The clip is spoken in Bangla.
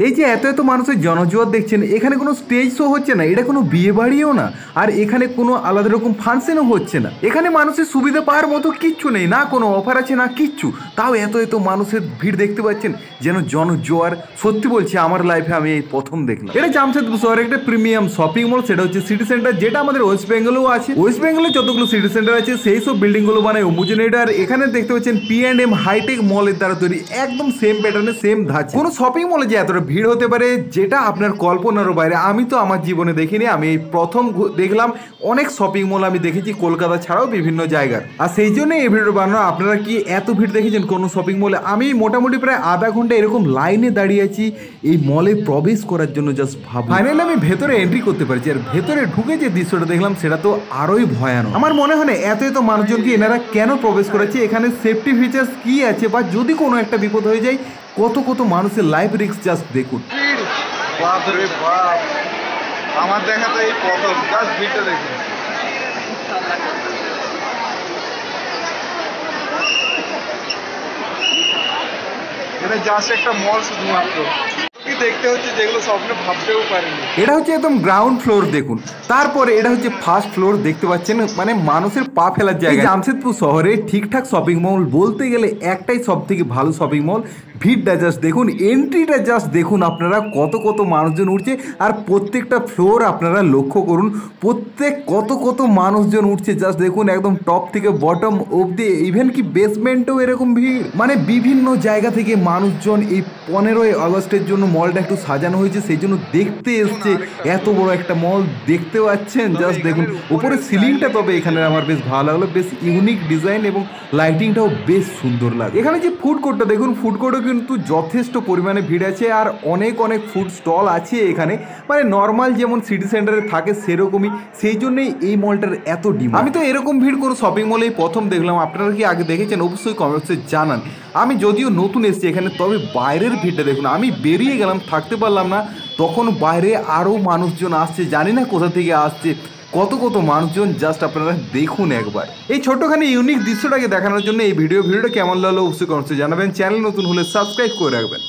এই যে এত এত মানুষের জনজোয়ার দেখছেন, এখানে কোনো স্টেজ শো হচ্ছে না, এটা কোনো বিয়ে বাড়িও না, আর এখানে কোনো আলাদা রকম ফাংশনও হচ্ছে না। এখানে মানুষের সুবিধা পাওয়ার মতো কিচ্ছু নেই, না কোনো অফার আছে না কিচ্ছু, তাও এত এত মানুষের ভিড় দেখতে পাচ্ছেন, যেন জনজোয়ার। সত্যি বলছি, আমার লাইফে আমি এই প্রথম দেখলাম। এটা জামশেদপুর শহরে একটা প্রিমিয়াম শপিং মল, সেটা হচ্ছে সিটি সেন্টার, যেটা আমাদের ওয়েস্ট বেঙ্গলেও আছে। ওয়েস্ট বেঙ্গলে যতগুলো সিটি সেন্টার আছে সেই সব বিল্ডিং গুলো বানায় অম্বুজা। আর এখানে দেখতে পাচ্ছেন P&M হাইটেক মলের দ্বারা তৈরি, একদম সেম প্যাটার্নে সেম ধাঁচে। কোনো শপিং মলে যে এতটা ভিড় হতে পারে, যেটা আপনার কল্পনারও বাইরে। আমি তো আমার জীবনে দেখিনি, আমি এই প্রথম দেখলাম। অনেক শপিং মল আমি দেখেছি কলকাতা ছাড়াও বিভিন্ন জায়গার, আর সেই জন্য এই ভিডিও বানানো। আপনারা কি এত ভিড় দেখেছেন কোনো শপিং মলে? আমি মোটামুটি প্রায় আধা ঘন্টা এরকম লাইনে দাঁড়িয়ে আছি এই মলে প্রবেশ করার জন্য। জাস্ট ভাব, ফাইনালি আমি ভেতরে এন্ট্রি করতে পারছি, আর ভেতরে ঢুকে যে দৃশ্যটা দেখলাম সেটা তো আরোই ভয়ানক। আমার মনে হয় না এত এত মানুষজনকে এনারা কেন প্রবেশ করাচ্ছে, এখানে সেফটি ফিচার্স কি আছে, বা যদি কোনো একটা বিপদ হয়ে যায় কত কত মানুষের লাইফ রিস্ক জাস্ট দেখুন। বাপরে বাপ, আমার দেখা তো এই প্রথম, জাস্ট ভিড়টা দেখুন। এটা জাস্ট একটা মল শুধুমাত্র, কি দেখতে হচ্ছে যেগুলো স্বপ্নে ভাবতেও পারেনি। এটা হচ্ছে একদম গ্রাউন্ড ফ্লোর দেখুন, তারপরে এটা হচ্ছে ফার্স্ট ফ্লোর দেখতে পাচ্ছেন, মানে মানুষের পা ফেলার জায়গা। জামশেদপুর শহরে ঠিকঠাক শপিং মল বলতে গেলে একটাই সব থেকে ভালো শপিং মল। ভিড়টা জাস্ট দেখুন, এন্ট্রিটা জাস্ট দেখুন আপনারা, কত কত মানুষজন উঠছে, আর প্রত্যেকটা ফ্লোর আপনারা লক্ষ্য করুন, প্রত্যেক কত কত মানুষজন উঠছে জাস্ট দেখুন, একদম টপ থেকে বটম অবধি, ইভেন কি বেসমেন্টেও এরকম ভিড়। মানে বিভিন্ন জায়গা থেকে মানুষজন এই 15ই আগস্টের জন্য মলটা একটু সাজানো হয়েছে, সেই জন্য দেখতে এসছে। এত বড় একটা মল দেখতে পাচ্ছেন, জাস্ট দেখুন উপরে সিলিংটা, তবে এখানে আমার বেশ ভালো লাগলো, বেশ ইউনিক ডিজাইন এবং লাইটিংটাও বেশ সুন্দর লাগে। এখানে যে ফুড কোর্টটা দেখুন, ফুড কোর্টও কিন্তু যথেষ্ট পরিমাণে ভিড় আছে, আর অনেক অনেক ফুড স্টল আছে এখানে, মানে নর্মাল যেমন সিটি সেন্টারে থাকে সেরকমই, সেই জন্যই এই মলটার এত ডিমান্ড। আমি তো এরকম ভিড় কোনো শপিং মলেই প্রথম দেখলাম। আপনারা কি আগে দেখেছেন? অবশ্যই কমেন্টসে জানান। আমি যদিও নতুন এসেছি এখানে, তবে বাইরের ভিড়টা দেখুন, আমি বেরিয়ে গেলাম, থাকতে পারলাম না, তখন বাইরে আরও মানুষজন আসছে, জানি না কোথা থেকে আসছে, কত কত মানুষজন, জাস্ট আপনারা দেখুন একবার। এই ছোট্টখানি ইউনিক দৃশ্যটাকে দেখানোর জন্য এই ভিডিওটা কেমন লাগলো অবশ্যই কমেন্টসে জানাবেন। চ্যানেল নতুন হলে সাবস্ক্রাইব করে রাখবেন।